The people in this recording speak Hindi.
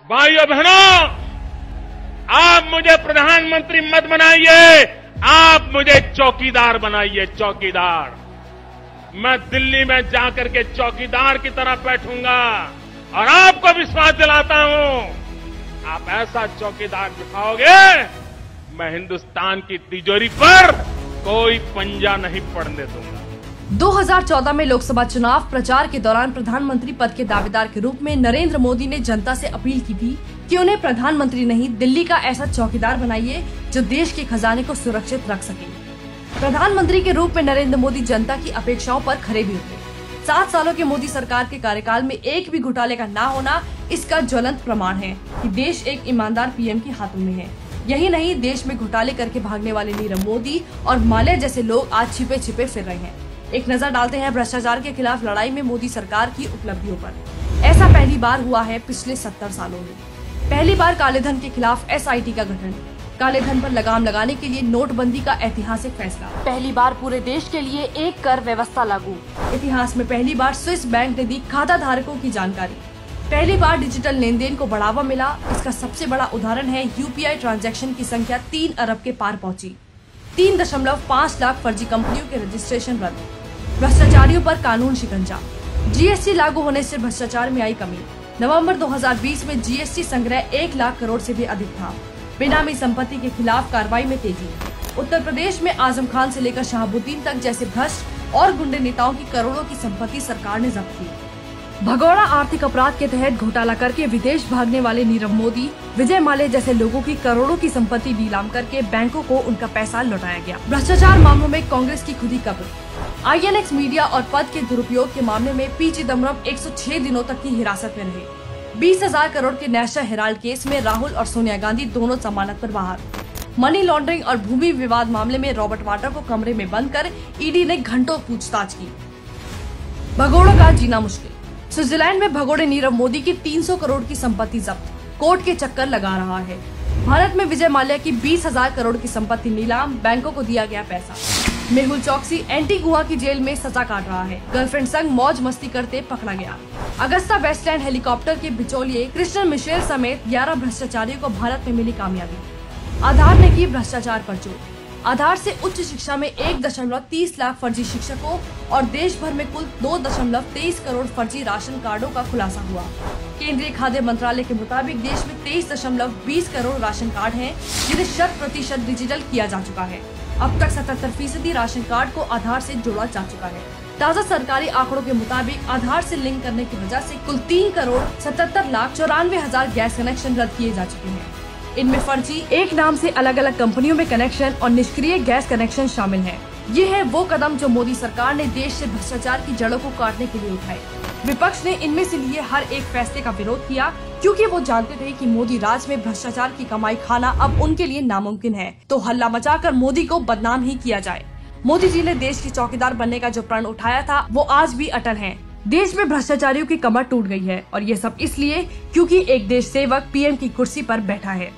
भाइयों बहनों, आप मुझे प्रधानमंत्री मत बनाइए, आप मुझे चौकीदार बनाइए, चौकीदार। मैं दिल्ली में जाकर के चौकीदार की तरह बैठूंगा और आपको विश्वास दिलाता हूं, आप ऐसा चौकीदार दिखाओगे, मैं हिंदुस्तान की तिजोरी पर कोई पंजा नहीं पड़ने दूंगा। 2014 में लोकसभा चुनाव प्रचार के दौरान प्रधानमंत्री पद के दावेदार के रूप में नरेंद्र मोदी ने जनता से अपील की थी कि उन्हें प्रधानमंत्री नहीं, दिल्ली का ऐसा चौकीदार बनाइए जो देश के खजाने को सुरक्षित रख सके। प्रधानमंत्री के रूप में नरेंद्र मोदी जनता की अपेक्षाओं पर खरे भी उतरे। 7 सालों के मोदी सरकार के कार्यकाल में एक भी घोटाले का ना होना इसका ज्वलंत प्रमाण है कि देश एक ईमानदार पीएम के हाथों में है। यही नहीं, देश में घोटाले करके भागने वाले नीरव मोदी और माल्या जैसे लोग आज छिपे छिपे फिर रहे हैं। एक नजर डालते हैं भ्रष्टाचार के खिलाफ लड़ाई में मोदी सरकार की उपलब्धियों पर। ऐसा पहली बार हुआ है पिछले 70 सालों में। पहली बार काले धन के खिलाफ एसआईटी का गठन, काले धन पर लगाम लगाने के लिए नोटबंदी का ऐतिहासिक फैसला, पहली बार पूरे देश के लिए एक कर व्यवस्था लागू, इतिहास में पहली बार स्विस बैंक ने दी खाता धारकों की जानकारी, पहली बार डिजिटल लेन देन को बढ़ावा मिला। इसका सबसे बड़ा उदाहरण है यूपीआई ट्रांजैक्शन की संख्या 3 अरब के पार पहुंची। 3.5 लाख फर्जी कंपनियों के रजिस्ट्रेशन रद्द, भ्रष्टाचारियों पर कानून शिकंजा, जीएसटी लागू होने से भ्रष्टाचार में आई कमी। नवंबर 2020 में जीएसटी संग्रह 1 लाख करोड़ से भी अधिक था। बेनामी संपत्ति के खिलाफ कार्रवाई में तेजी। उत्तर प्रदेश में आजम खान से लेकर शहाबुद्दीन तक जैसे भ्रष्ट और गुंडे नेताओं की करोड़ों की संपत्ति सरकार ने जब्त की। भगोड़ा आर्थिक अपराध के तहत घोटाला करके विदेश भागने वाले नीरव मोदी, विजय माल्या जैसे लोगों की करोड़ों की संपत्ति नीलाम करके बैंकों को उनका पैसा लौटाया गया। भ्रष्टाचार मामलों में कांग्रेस की खुदी कब्र। आईएनएक्स मीडिया और पद के दुरुपयोग के मामले में पी चिदम्बरम 106 दिनों तक की हिरासत में रहे। 20,000 करोड़ के नेशनल हेराल्ड केस में राहुल और सोनिया गांधी दोनों जमानत पर बाहर। मनी लॉन्ड्रिंग और भूमि विवाद मामले में रॉबर्ट वाड्रा को कमरे में बंद कर ईडी ने घंटों पूछताछ की। भगोड़ों का जीना मुश्किल। स्विट्जरलैंड में भगोड़े नीरव मोदी की 300 करोड़ की संपत्ति जब्त, कोर्ट के चक्कर लगा रहा है। भारत में विजय माल्या की 20,000 करोड़ की संपत्ति नीलाम, बैंकों को दिया गया पैसा। मेहुल चौकसी एंटीगुआ की जेल में सजा काट रहा है, गर्लफ्रेंड संग मौज मस्ती करते पकड़ा गया। अगस्ता वेस्टलैंड हेलीकॉप्टर के बिचौलिए क्रिश्चियन मिशेल समेत 11 भ्रष्टाचारियों को भारत में मिली कामयाबी। आधार ने की भ्रष्टाचार पर जोर। आधार से उच्च शिक्षा में 1.30 लाख फर्जी शिक्षकों और देश भर में कुल 2.23 करोड़ फर्जी राशन कार्डों का खुलासा हुआ। केंद्रीय खाद्य मंत्रालय के मुताबिक देश में 23.20 करोड़ राशन कार्ड हैं, जिन्हें 100% डिजिटल किया जा चुका है। अब तक 77% राशन कार्ड को आधार से जोड़ा जा चुका है। ताज़ा सरकारी आंकड़ों के मुताबिक आधार से लिंक करने की वजह से कुल 3,77,94,000 गैस कनेक्शन रद्द किए जा चुके हैं। इनमें फर्जी एक नाम से अलग अलग कंपनियों में कनेक्शन और निष्क्रिय गैस कनेक्शन शामिल हैं। ये है वो कदम जो मोदी सरकार ने देश से भ्रष्टाचार की जड़ों को काटने के लिए उठाए। विपक्ष ने इनमें से लिए हर एक फैसले का विरोध किया, क्योंकि वो जानते थे कि मोदी राज में भ्रष्टाचार की कमाई खाना अब उनके लिए नामुमकिन है, तो हल्ला मचाकर मोदी को बदनाम ही किया जाए। मोदी जी ने देश के चौकीदार बनने का जो प्रण उठाया था, वो आज भी अटल है। देश में भ्रष्टाचारियों की कमर टूट गई है और ये सब इसलिए क्योंकि एक देश सेवक पीएम की कुर्सी पर बैठा है।